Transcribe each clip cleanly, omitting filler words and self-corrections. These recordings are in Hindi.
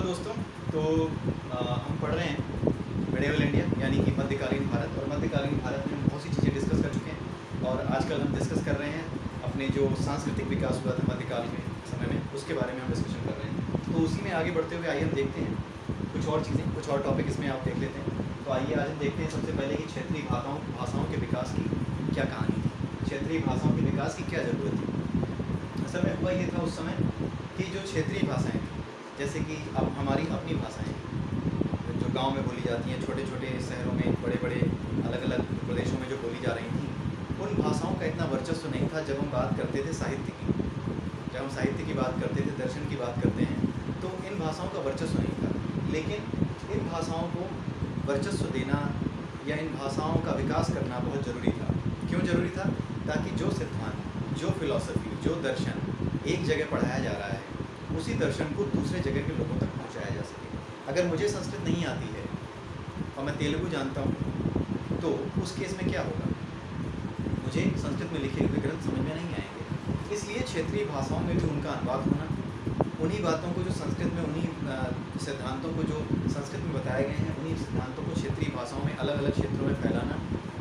हेलो दोस्तों। तो हम पढ़ रहे हैं मिडेवल इंडिया यानी कि मध्यकालीन भारत। और मध्यकालीन भारत में हम बहुत सी चीज़ें डिस्कस कर चुके हैं और आजकल हम डिस्कस कर रहे हैं अपने जो सांस्कृतिक विकास हुआ था मध्यकाल में समय में, उसके बारे में हम डिस्कशन कर रहे हैं। तो उसी में आगे बढ़ते हुए आइए हम देखते हैं कुछ और चीज़ें, कुछ और टॉपिक इसमें आप देख लेते हैं। तो आइए आज हम देखते हैं सबसे पहले कि क्षेत्रीय भाषाओं के विकास की क्या कहानी थी, क्षेत्रीय भाषाओं के विकास की क्या ज़रूरत थी। असल में हुआ ये था उस समय कि जो क्षेत्रीय भाषाएँ थी, जैसे कि अब हमारी अपनी भाषाएं जो गांव में बोली जाती हैं, छोटे छोटे शहरों में, बड़े बड़े अलग अलग प्रदेशों में जो बोली जा रही थी, उन भाषाओं का इतना वर्चस्व नहीं था। जब हम बात करते थे साहित्य की, जब हम साहित्य की बात करते थे, दर्शन की बात करते हैं, तो इन भाषाओं का वर्चस्व नहीं था। लेकिन इन भाषाओं को वर्चस्व देना या इन भाषाओं का विकास करना बहुत ज़रूरी था। क्यों ज़रूरी था? ताकि जो सिद्धांत, जो फिलॉसफी, जो दर्शन एक जगह पढ़ाया जा रहा है, उसी दर्शन को दूसरे जगह के लोगों तक पहुंचाया जा सके। अगर मुझे संस्कृत नहीं आती है और मैं तेलुगु जानता हूं, तो उस केस में क्या होगा? मुझे संस्कृत में लिखे हुए ग्रंथ समझ में नहीं आएंगे। इसलिए क्षेत्रीय भाषाओं में भी उनका अनुवाद होना, उन्हीं बातों को जो संस्कृत में, उन्हीं सिद्धांतों को जो संस्कृत में बताए गए हैं, उन्हीं सिद्धांतों को क्षेत्रीय भाषाओं में अलग अलग क्षेत्रों में फैलाना,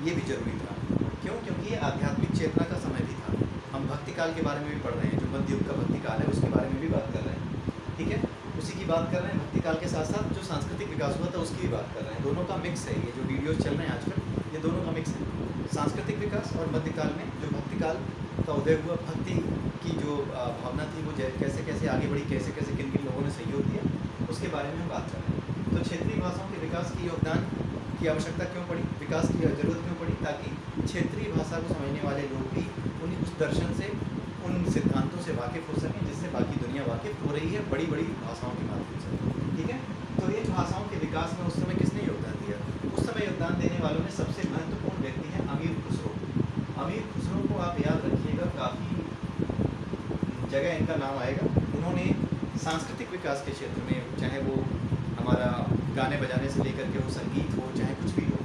ये भी जरूरी था। क्यों? क्योंकि ये आध्यात्मिक चेतना का समय भी था। हम भक्ति काल के बारे में भी पढ़ रहे हैं, जो मध्य युग का भक्ति काल है उसके बारे में भी बात कर रहे हैं। ठीक है, उसी की बात कर रहे हैं। भक्ति काल के साथ साथ जो सांस्कृतिक विकास हुआ था उसकी भी बात कर रहे हैं। दोनों का मिक्स है। ये जो वीडियोस चल रहे हैं आजकल, ये दोनों का मिक्स है, सांस्कृतिक विकास और मध्यकाल में जो भक्ति काल का उदय हुआ, भक्ति की जो भावना थी वो कैसे कैसे आगे बढ़ी, कैसे कैसे किन किन लोगों ने सहयोग दिया, उसके बारे में हम बात कर रहे हैं। तो क्षेत्रीय भाषाओं के विकास की योगदान की आवश्यकता क्यों पड़ी, विकास की ज़रूरत क्यों पड़ी? ताकि क्षेत्रीय भाषा को समझने वाले लोग भी उस दर्शन से, उन सिद्धांतों से वाकिफ़ हो सकें जिससे बाकी दुनिया वाकिफ़ हो रही है बड़ी बड़ी भाषाओं के माध्यम से। ठीक है, तो इन भाषाओं के विकास में उस समय किसने योगदान दिया? उस समय योगदान देने वालों में सबसे महत्वपूर्ण व्यक्ति हैं अमीर खुसरो। अमीर खुसरो को आप याद रखिएगा, काफ़ी जगह इनका नाम आएगा। उन्होंने सांस्कृतिक विकास के क्षेत्र में, चाहे वो हमारा गाने बजाने से लेकर के वो संगीत हो, चाहे कुछ भी हो,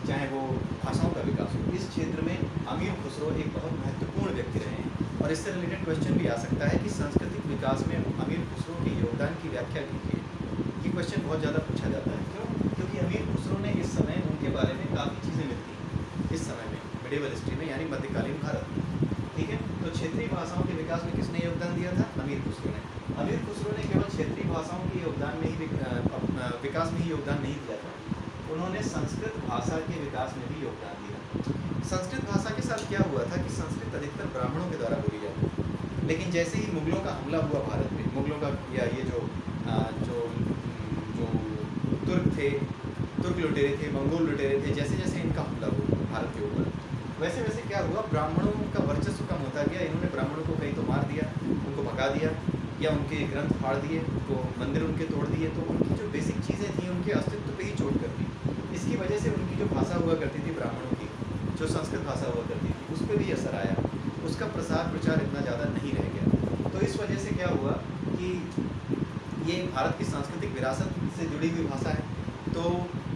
चाहे वो भाषाओं का विकास हो, इस क्षेत्र में अमीर खुसरो एक बहुत महत्वपूर्ण व्यक्ति रहे हैं। और इससे रिलेटेड क्वेश्चन भी आ सकता है कि सांस्कृतिक विकास में अमीर खुसरो के योगदान की व्याख्या कीजिए। ये क्वेश्चन बहुत ज़्यादा पूछा जाता है। क्यों? क्योंकि अमीर खुसरो ने इस समय, उनके बारे में काफ़ी चीज़ें मिलती हैं इस समय में, मिडेवल हिस्ट्री में, यानी मध्यकालीन भारत में। ठीक है, तो क्षेत्रीय भाषाओं के विकास में किसने योगदान दिया था? अमीर खुसरो ने। अमीर खुसरो ने केवल क्षेत्रीय भाषाओं के योगदान में ही, विकास में ही योगदान नहीं दिया था, उन्होंने संस्कृत भाषा के विकास में भी योगदान दिया। संस्कृत भाषा के साथ क्या हुआ था कि संस्कृत अधिकतर ब्राह्मणों के द्वारा बोली जाती थी। लेकिन जैसे ही मुगलों का हमला हुआ भारत में, मुगलों का या ये जो तुर्क थे, तुर्क लुटेरे थे, मंगोल लुटेरे थे, जैसे जैसे इनका हमला हुआ भारत के ऊपर, वैसे वैसे क्या हुआ, ब्राह्मणों का वर्चस्व कम होता गया। इन्होंने ब्राह्मणों को कहीं तो मार दिया, उनको भगा दिया, या उनके ग्रंथ फाड़ दिए, तो मंदिर उनके तोड़ दिए, तो उनकी जो बेसिक चीज़ें थी उनके अस्तित्व पे ही चोट कर दी। इसकी वजह से उनकी जो भाषा हुआ करती थी ब्राह्मणों की, जो संस्कृत भाषा हुआ करती थी, उस पर भी असर आया, उसका प्रसार प्रचार इतना ज़्यादा नहीं रह गया। तो इस वजह से क्या हुआ कि ये भारत की सांस्कृतिक विरासत से जुड़ी हुई भाषा है, तो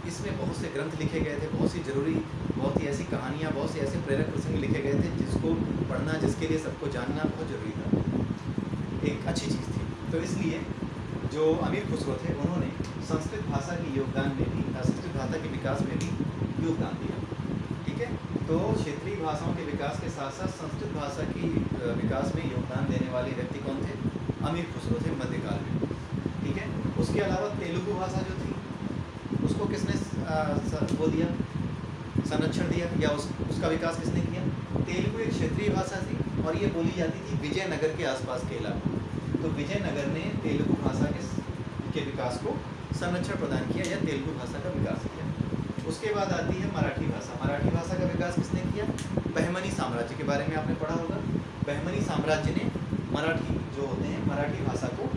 इसमें बहुत से ग्रंथ लिखे गए थे, बहुत सी ज़रूरी, बहुत ही ऐसी कहानियाँ, बहुत से ऐसे प्रेरक प्रसंग लिखे गए थे जिसको पढ़ना, जिसके लिए सबको जानना बहुत ज़रूरी था, एक अच्छी चीज़ थी। तो इसलिए जो अमीर खुसरो थे, उन्होंने संस्कृत भाषा के योगदान में भी, संस्कृत भाषा के विकास में भी योगदान दिया। ठीक है, तो क्षेत्रीय भाषाओं के विकास के साथ साथ संस्कृत भाषा की विकास में योगदान देने वाले व्यक्ति कौन थे? अमीर खुसरो थे मध्यकाल में। ठीक है, उसके अलावा तेलुगु भाषा जो थी, उसको किसने वो दिया, संरक्षण दिया, या उसका विकास किसने किया? तेलुगु एक क्षेत्रीय भाषा थी और ये बोली जाती थी विजयनगर के आसपास के इलाकों में। तो विजयनगर ने तेलुगु भाषा के विकास को संरक्षण प्रदान किया, या तेलुगु भाषा का विकास किया। उसके बाद आती है मराठी भाषा। मराठी भाषा का विकास किसने किया? बहमनी साम्राज्य के बारे में आपने पढ़ा होगा। बहमनी साम्राज्य ने मराठी जो होते हैं, मराठी भाषा को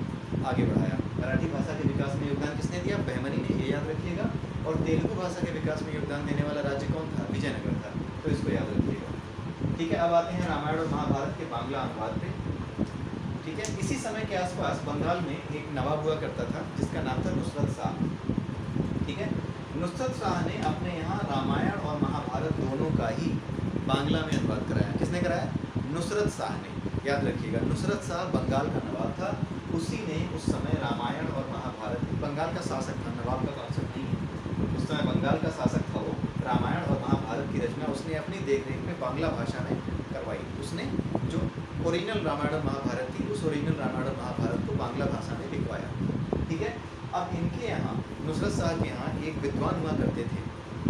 आगे बढ़ाया। मराठी भाषा के विकास में योगदान किसने दिया? बहमनी ने, ये याद रखिएगा। और तेलुगु भाषा के विकास में योगदान देने वाला राज्य कौन था? विजयनगर था, तो इसको याद रखिएगा। ठीक है, अब आते हैं रामायण और महाभारत के बांग्ला अनुवाद पे। ठीक है, इसी समय के आसपास बंगाल में एक नवाब हुआ करता था जिसका नाम था नुसरत शाह। ठीक है, नुसरत शाह ने अपने यहाँ रामायण और महाभारत दोनों का ही बांग्ला में अनुवाद कराया। किसने कराया? नुसरत शाह ने। याद रखिएगा, नुसरत शाह बंगाल का नवाब था, उसी ने उस समय रामायण और महाभारत बंगाल का शासक था, नवाब का कॉन्सेप्ट नहीं है, उस समय बंगाल का शासक था वो, रामायण और महाभारत की रचना उसने अपनी देखरेख में बांग्ला भाषा में करवाई। उसने जो ओरिजिनल रामायण और महाभारत थी, उस ओरिजिनल रामायण और महाभारत को बांग्ला भाषा में लिखवाया। ठीक है। अब इनके यहाँ नुसरत शाह के यहाँ एक विद्वान हुआ करते थे,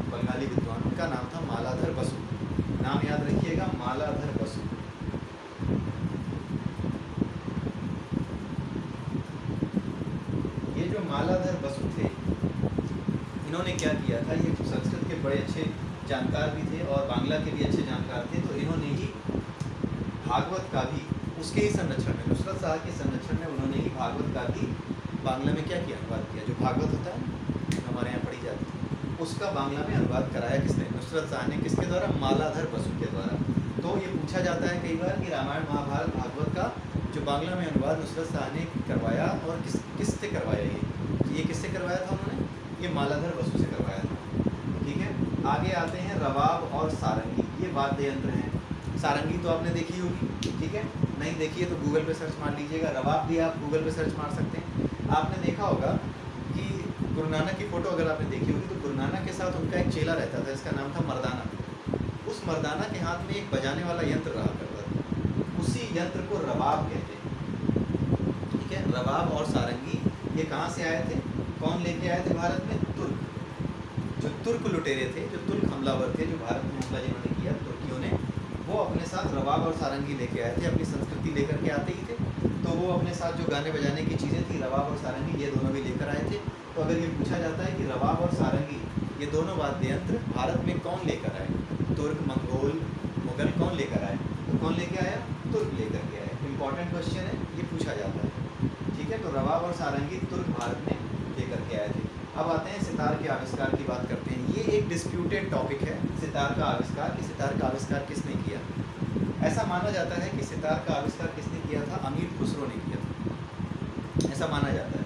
बंगाली विद्वान, उनका नाम था मालाधर बसु। नाम याद रखिएगा, मालाधर बसु। ये जो मालाधर बसु थे, इन्होंने क्या किया था, ये संस्कृत के बड़े अच्छे जानकार भी थे और बांग्ला के भी अच्छे जानकार थे, तो इन्होंने ही भागवत का भी उसके ही संरक्षण में, नुसरत शाह के संरक्षण में उन्होंने ही भागवत का भी बांग्ला में क्या किया, अनुवाद किया। जो भागवत होता है हमारे यहाँ पढ़ी जाती है, उसका बांग्ला में अनुवाद कराया किसने, नुसरत शाह ने। किसके द्वारा, मालाधर बसु के द्वारा। तो ये पूछा जाता है कई बार कि रामायण महाभारत भागवत का जो बांग्ला में अनुवाद नुसरत शाह ने करवाया और किससे करवाया, ये किससे करवाया था उन्होंने, ये मालाधर बसु से करवाया था। ठीक है। आगे आते हैं रवाब और सारंगी, ये वाद्य यंत्र हैं। सारंगी तो आपने देखी होगी, ठीक है, नहीं देखी है तो गूगल पे सर्च मार लीजिएगा। रवाब भी आप गूगल पे सर्च मार सकते हैं। आपने देखा होगा कि गुरु नानक की फ़ोटो अगर आपने देखी होगी तो गुरु नानक के साथ उनका एक चेला रहता था, इसका नाम था मर्दाना। उस मर्दाना के हाथ में एक बजाने वाला यंत्र रहा करता था, उसी यंत्र को रवाब कहते हैं। ठीक है। रवाब और सारंगी ये कहाँ से आए थे, कौन लेके आए थे भारत में, तुर्क। जो तुर्क लुटेरे थे, जो तुर्क हमलावर थे, जो भारत में हमला जिन्होंने किया तुर्कियों ने, वो अपने साथ रवाब और सारंगी लेके आए थे। अपनी संस्कृति लेकर के आते ही थे, तो वो अपने साथ जो गाने बजाने की चीज़ें थी, रवाब और सारंगी, ये दोनों भी लेकर आए थे। तो अगर ये पूछा जाता है कि रवाब और सारंगी ये दोनों वाद्य यंत्र भारत में कौन लेकर आए, तुर्क, मंगोल, मुगल कौन लेकर आए, तो कौन लेके आया, तुर्क लेकर के आए। इंपॉर्टेंट क्वेश्चन है, ये पूछा जाता है। ठीक है। तो रवाब और सारंगी तुर्क भारत में लेकर के आए थे। अब आते हैं सितार के आविष्कार की बात करते हैं। ये एक डिस्प्यूटेड टॉपिक है, सितार का आविष्कार, कि सितार का आविष्कार किसने किया। ऐसा माना जाता है कि सितार का आविष्कार किसने किया था, अमीर खुसरो ने किया था, ऐसा माना जाता है,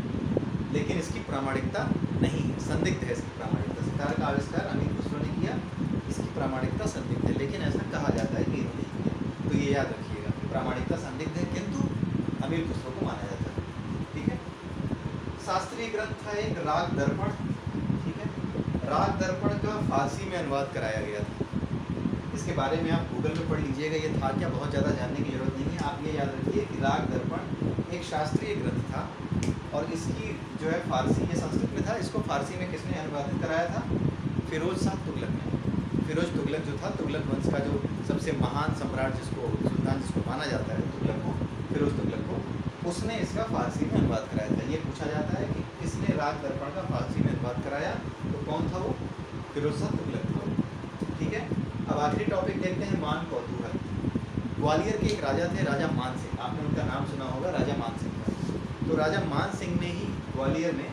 लेकिन इसकी प्रामाणिकता नहीं है, संदिग्ध है इसकी प्रामाणिकता। सितार का आविष्कार अमीर खुसरो ने किया, इसकी प्रामाणिकता संदिग्ध है, लेकिन ऐसा कहा जाता है कि इन्होंने किया। तो ये याद रखिएगा कि प्रामाणिकता संदिग्ध है, किंतु अमीर खुसरो को माना जाता है। ठीक है। शास्त्रीय ग्रंथ था एक राग दर्पण। ठीक है। राग दर्पण का फारसी में अनुवाद कराया गया था। इसके बारे में आप गूगल पे पढ़ लीजिएगा, ये था क्या, बहुत ज़्यादा जानने की जरूरत नहीं है। आप ये याद रखिए कि राग दर्पण एक शास्त्रीय ग्रंथ था और इसकी जो है फारसी, ये संस्कृत में था, इसको फारसी में किसने अनुवादित कराया था, फिरोज शाह तुगलक ने। फिरोज तुगलक जो था, तुगलक वंश का जो सबसे महान सम्राट, जिसको सुल्तान जिसको माना जाता है, तुगलक को, फिरोज तुगलक को, उसने इसका फारसी में अनुवाद कराया था। ये पूछा जाता है कि किसने राग दर्पण का फारसी में अनुवाद कराया, तो कौन था वो, फिरोज शाह तुगलक था। ठीक है। अब आखिरी टॉपिक देखते हैं, मान कौतूहल। ग्वालियर के एक राजा थे, राजा मान सिंह, आपने उनका नाम सुना होगा, राजा मान सिंह का। तो राजा मान सिंह ने ही ग्वालियर में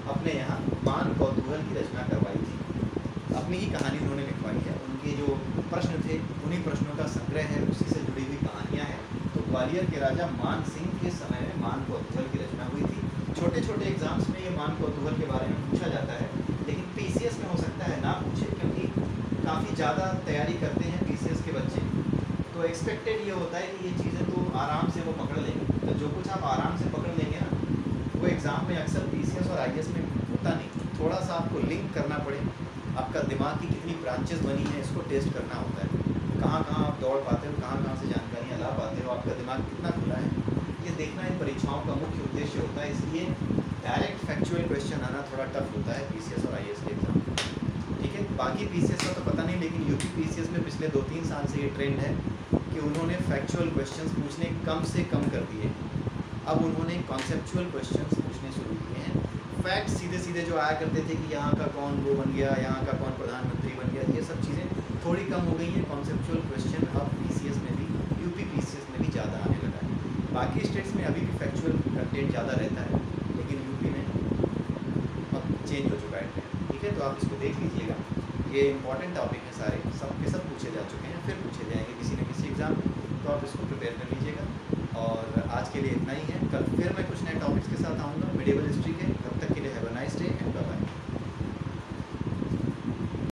अपने यहाँ मान कौतूहल की रचना करवाई थी। अपनी ही कहानी उन्होंने लिखवाई है, उनके जो प्रश्न थे उन्हीं प्रश्नों का संग्रह है, उसी से जुड़ी हुई कहानियाँ हैं। तो ग्वालियर के राजा मान सिंह के समय में मान कौतूहल की रचना हुई थी। छोटे छोटे एग्जाम्स में ये मान कौतूहल के बारे में पूछा जाता है, लेकिन पीसीएस में हो सकता है ना पूछे, क्योंकि काफ़ी ज़्यादा तैयारी करते हैं पीसीएस के बच्चे, तो एक्सपेक्टेड ये होता है कि ये चीज़ें तो आराम से वो पकड़ लेंगे। तो जो कुछ आप आराम से पकड़ लेंगे ना, वो एग्ज़ाम में अक्सर पीसीएस और आईएएस में होता नहीं। थोड़ा सा आपको लिंक करना पड़े, आपका दिमाग की कितनी ब्रांचेस बनी हैं इसको टेस्ट करना होता है, कहाँ कहाँ आप दौड़ पाते हो, कहाँ कहाँ से जानकारियाँ ला पाते हो, आपका दिमाग कितना खुला है, ये देखना इन परीक्षाओं का मुख्य उद्देश्य होता है। इसलिए डायरेक्ट फैक्चुअल क्वेश्चन आना थोड़ा टफ होता है पीसीएस और आईएएस के एग्ज़ाम। ठीक है। बाकी पीसीएस का तो पता नहीं, लेकिन यूपी पीसीएस में पिछले 2-3 साल से ये ट्रेंड है कि उन्होंने फैक्चुअल क्वेश्चंस पूछने कम से कम कर दिए। अब उन्होंने कॉन्सेप्चुअल क्वेश्चंस पूछने शुरू किए हैं। फैक्ट सीधे सीधे जो आया करते थे कि यहाँ का कौन वो बन गया, यहाँ का कौन प्रधानमंत्री बन गया, ये सब चीज़ें थोड़ी कम हो गई हैं। कॉन्सेप्चुअल क्वेश्चन अब पीसीएस में भी, यूपी पीसीएस में भी ज़्यादा आने लगा है। बाकी स्टेट्स में अभी भी फैक्चुअल कंटेंट ज़्यादा रहता है, लेकिन यूपी में अब चेंज हो चुका है ट्रेंड। ठीक है। तो आप इसको देख लीजिएगा, ये इंपॉर्टेंट टॉपिक है सारे, सब के सब पूछे जा चुके हैं, फिर पूछे जाएंगे किसी न किसी एग्ज़ाम में, तो आप इसको प्रिपेयर कर लीजिएगा। और आज के लिए इतना ही।